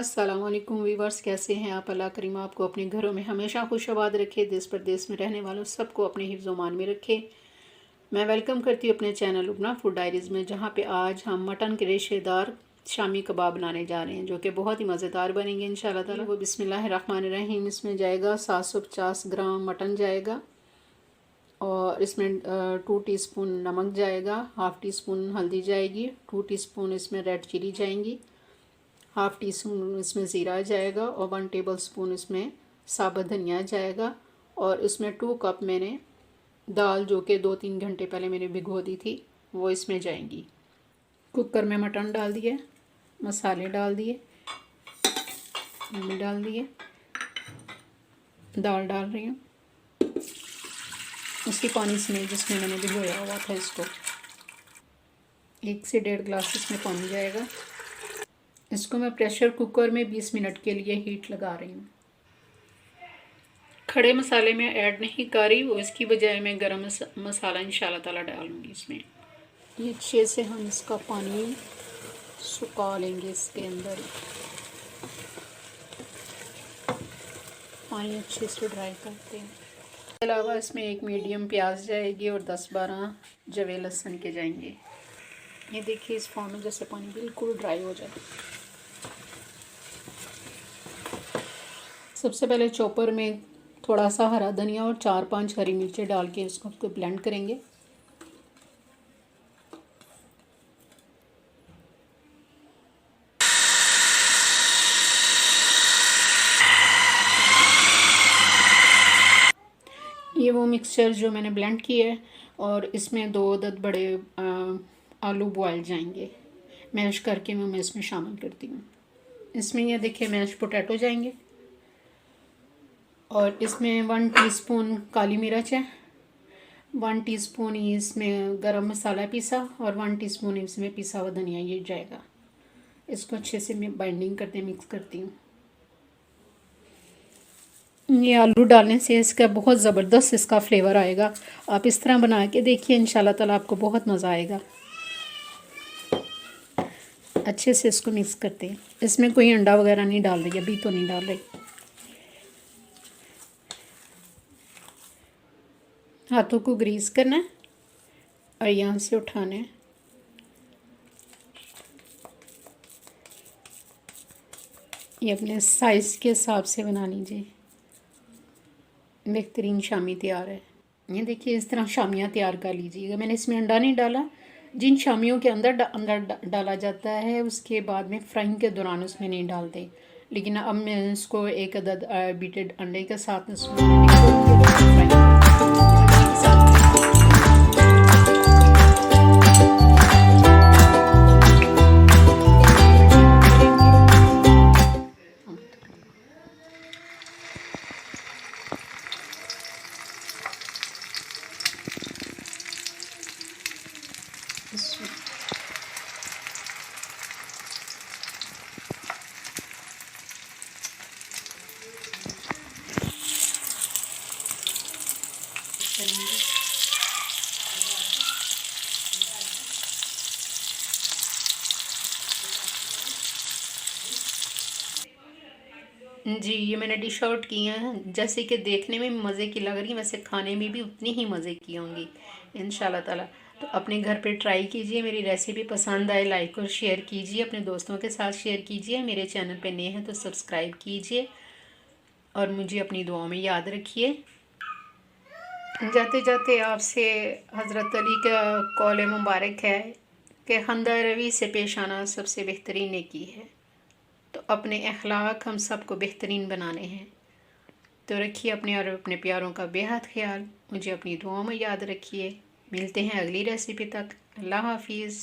अस्सलामुअलैकुम वीवर्स, कैसे हैं आप। अल्लाह करीम आपको अपने घरों में हमेशा खुशआबाद रखे, देश प्रदेश में रहने वालों सबको अपने हिफ्ज़ मान में रखे। मैं वेलकम करती हूँ अपने चैनल लुबना फूड डायरीज़ में, जहाँ पे आज हम मटन के रेशेदार शामी कबाब बनाने जा रहे हैं, जो कि बहुत ही मज़ेदार बनेंगे इंशाल्लाह ताला। वो बिस्मिल्लाहिर्रहमानिर्रहीम। इसमें जाएगा 750 ग्राम मटन जाएगा, और इसमें 2 टीस्पून नमक जाएगा, हाफ़ टी स्पून हल्दी जाएगी, 2 टीस्पून इसमें रेड चिली जाएंगी, हाफ़ टी स्पून इसमें ज़ीरा जाएगा, और 1 टेबल स्पून इसमें साबुत धनिया जाएगा। और इसमें 2 कप मैंने दाल, जो कि 2-3 घंटे पहले मैंने भिगो दी थी, वो इसमें जाएंगी। कुकर में मटन डाल दिए, मसाले डाल दिए, डाल दिए, दाल डाल रही हूँ उसी पानी में जिसमें मैंने भिगोया हुआ था। इसको 1 से 1.5 गिलास इसमें पानी जाएगा। इसको मैं प्रेशर कुकर में 20 मिनट के लिए हीट लगा रही हूँ। खड़े मसाले में ऐड नहीं कर रही, वो इसकी बजाय मैं गरम मसाला इंशाल्लाह ताला डालूँगी इसमें। ये अच्छे से हम इसका पानी सुखा लेंगे। इसके अंदर पानी अच्छे से ड्राई करते हैं। इसके अलावा इसमें 1 मीडियम प्याज जाएगी और 10-12 जवे लहसुन के जाएंगे। ये देखिए, इस फॉर्म में जैसे पानी बिल्कुल ड्राई हो जाए। सबसे पहले चॉपर में थोड़ा सा हरा धनिया और 4-5 हरी मिर्चें डाल के इसको ब्लेंड करेंगे। ये वो मिक्सचर जो मैंने ब्लेंड किया है, और इसमें 2 अदद बड़े आलू बॉयल जाएंगे, मैश करके मैं इसमें शामिल करती हूँ। इसमें ये देखिए मैश पोटैटो जाएंगे, और इसमें 1 टीस्पून काली मिर्च है, 1 टीस्पून इसमें गरम मसाला पीसा, और 1 टीस्पून इसमें पिसा हुआ धनिया ये जाएगा। इसको अच्छे से मैं बाइंडिंग करते मिक्स करती हूँ। ये आलू डालने से इसका बहुत ज़बरदस्त इसका फ्लेवर आएगा। आप इस तरह बना के देखिए, इंशाल्लाह ताला आपको बहुत मज़ा आएगा। अच्छे से इसको मिक्स करते हैं। इसमें कोई अंडा वगैरह नहीं डाल रही, अभी तो नहीं डाल रही। हाथों को ग्रीस करना है और यहाँ से उठाना है। ये अपने साइज़ के हिसाब से बना लीजिए। बेहतरीन शामी तैयार है। ये देखिए, इस तरह शामियाँ तैयार कर लीजिएगा। मैंने इसमें अंडा नहीं डाला। जिन शामियों के अंदर डाला जाता है, उसके बाद में फ्राइंग के दौरान उसमें नहीं डालते, लेकिन अब मैं इसको 1 अदद बीटेड अंडे के साथ जी, ये मैंने डिश आउट की हैं। जैसे कि देखने में मज़े की लग रही है, वैसे खाने में भी उतनी ही मज़े की होंगी इंशाल्लाह ताला। तो अपने घर पे ट्राई कीजिए। मेरी रेसिपी पसंद आए लाइक और शेयर कीजिए, अपने दोस्तों के साथ शेयर कीजिए। मेरे चैनल पे नए हैं तो सब्सक्राइब कीजिए, और मुझे अपनी दुआओं में याद रखिए। जाते जाते आपसे हज़रत अली का कौल मुबारक है कि हमदा रवी से पेश आना सबसे बेहतरीन नेकी है। तो अपने अखलाक हम सबको बेहतरीन बनाने हैं। तो रखिए अपने और अपने प्यारों का बेहद ख्याल। मुझे अपनी दुआओं में याद रखिए। मिलते हैं अगली रेसिपी तक। अल्लाह हाफिज़।